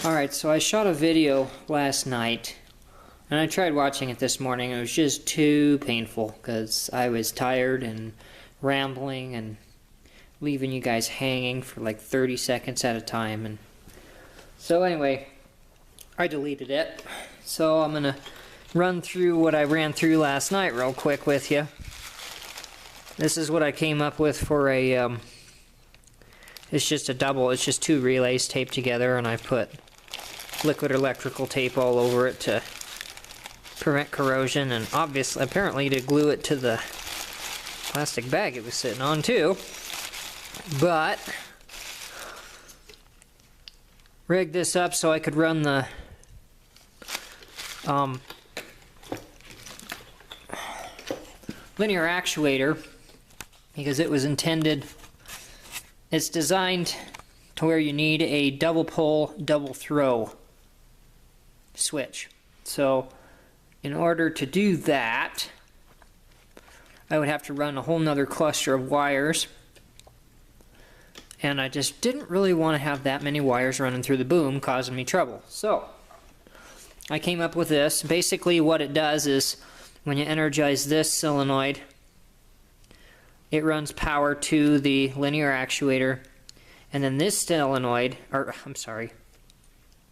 Alright, so I shot a video last night, and I tried watching it this morning. It was just too painful, because I was tired and rambling and leaving you guys hanging for like 30 seconds at a time. And so anyway, I deleted it. So I'm going to run through what I ran through last night real quick with you. This is what I came up with for a, it's just a double, it's just two relays taped together, and I put liquid electrical tape all over it to prevent corrosion, and obviously, apparently to glue it to the plastic bag it was sitting on too. But rigged this up so I could run the linear actuator, because it was intended, it's designed to where you need a double pull, double throw switch. So in order to do that, I would have to run a whole nother cluster of wires, and I just didn't really want to have that many wires running through the boom causing me trouble. So I came up with this. Basically what it does is when you energize this solenoid, it runs power to the linear actuator, and then this solenoid, or I'm sorry,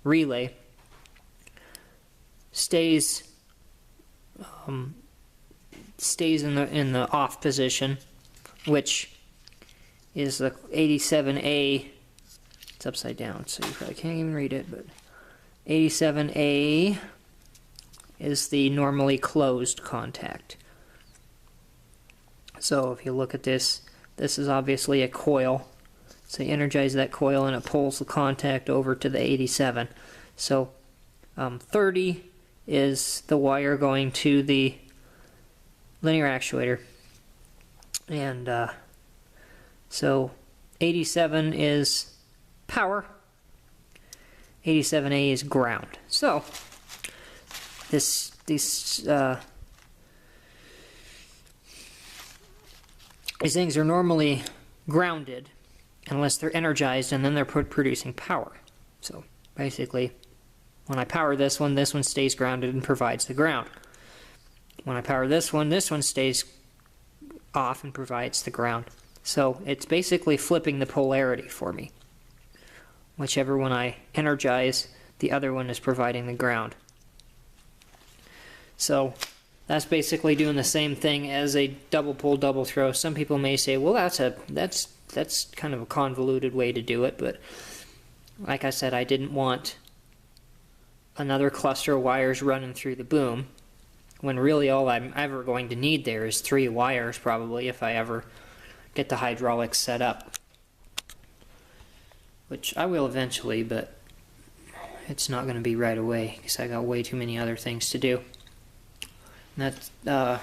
relay, stays in the off position, which is the 87A. It's upside down, so you probably can't even read it, but 87A is the normally closed contact. So if you look at this, this is obviously a coil. So you energize that coil and it pulls the contact over to the 87. So 30 is the wire going to the linear actuator, and so 87 is power, 87A is ground. So these things are normally grounded unless they're energized, and then they're producing power. So basically, when I power this one stays grounded and provides the ground. When I power this one stays off and provides the ground. So it's basically flipping the polarity for me. Whichever one I energize, the other one is providing the ground. So that's basically doing the same thing as a double pull, double throw. Some people may say, well, that's kind of a convoluted way to do it, but like I said, I didn't want another cluster of wires running through the boom, when really all I'm ever going to need there is 3 wires probably, if I ever get the hydraulics set up, which I will eventually, but it's not going to be right away because I got way too many other things to do. And that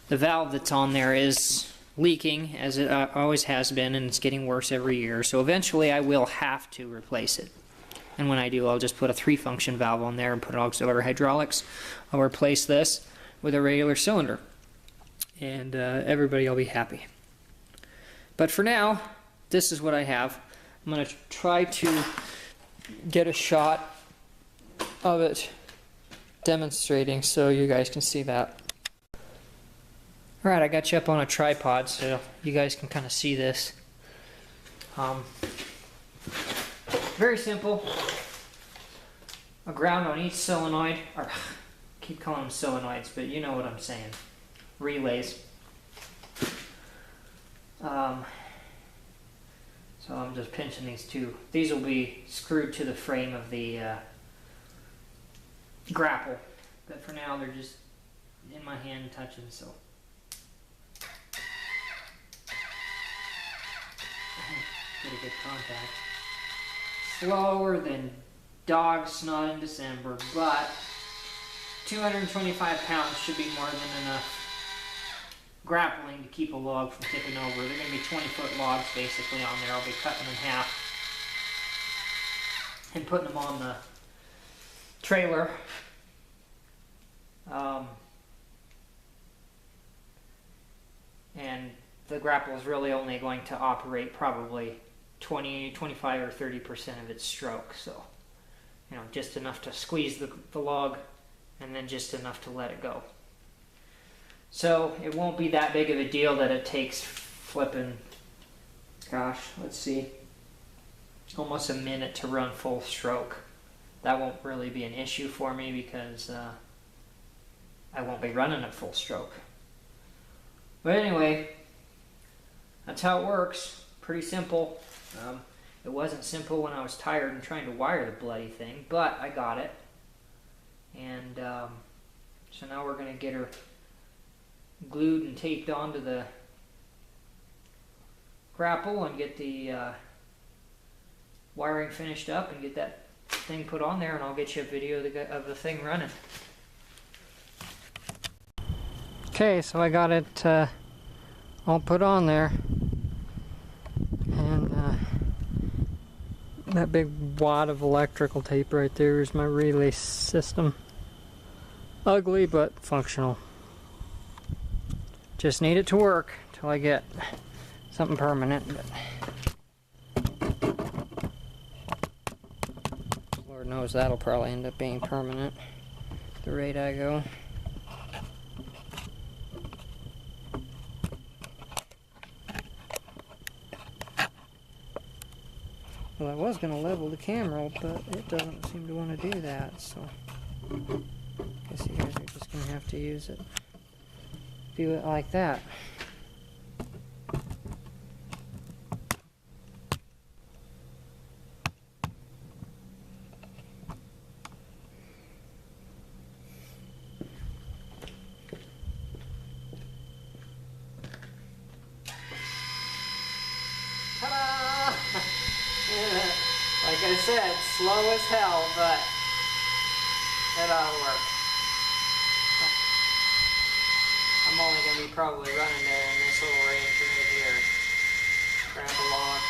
the valve that's on there is leaking, as it always has been, and it's getting worse every year, so eventually I will have to replace it. And when I do, I'll just put a 3-function valve on there and put auxiliary hydraulics. I'll replace this with a regular cylinder, and everybody will be happy. But for now, this is what I have. I'm going to try to get a shot of it demonstrating so you guys can see that. Alright, I got you up on a tripod so you guys can kind of see this. Very simple. A ground on each solenoid, or I keep calling them solenoids, but you know what I'm saying. Relays. So I'm just pinching these two. These will be screwed to the frame of the grapple, but for now they're just in my hand touching, so. Get a good contact. Slower than dog snot in December, but 225 pounds should be more than enough grappling to keep a log from tipping over. They're going to be 20-foot logs basically on there. I'll be cutting them in half and putting them on the trailer. And the grapple is really only going to operate probably 20, 25 or 30% of its stroke, so You know, just enough to squeeze the log, and then just enough to let it go. So it won't be that big of a deal that it takes flipping, gosh, let's see, almost a minute to run full stroke. That won't really be an issue for me because I won't be running at full stroke. But anyway, that's how it works. Pretty simple. It wasn't simple when I was tired and trying to wire the bloody thing, but I got it. And so now we're going to get her glued and taped onto the grapple and get the wiring finished up and get that thing put on there, and I'll get you a video of the thing running. Okay, so I got it all put on there, and that big wad of electrical tape right there is my relay system. Ugly but functional. Just need it to work till I get something permanent. But Lord knows that'll probably end up being permanent at the rate I go. Well, I was going to level the camera, but it doesn't seem to want to do that, so I guess you guys are just going to have to use it. Do it like that. Ta-da! Like I said, slow as hell, but it ought to work. I'm only going to be probably running there in this little range right here. Grab a log,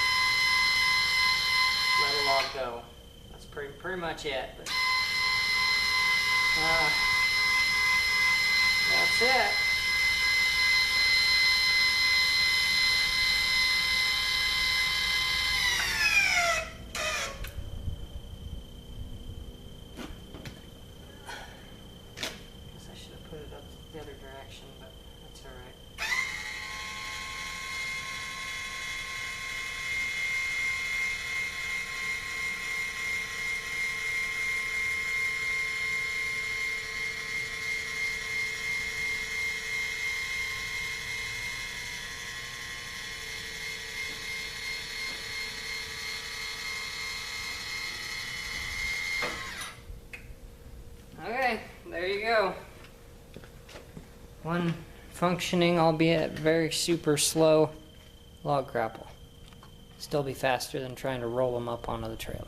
let a log go. That's pretty much it. But, that's it. Guess I should have put it up the other direction, but that's all right. Okay, there you go. One functioning, albeit very super slow, log grapple. Still be faster than trying to roll them up onto the trailer.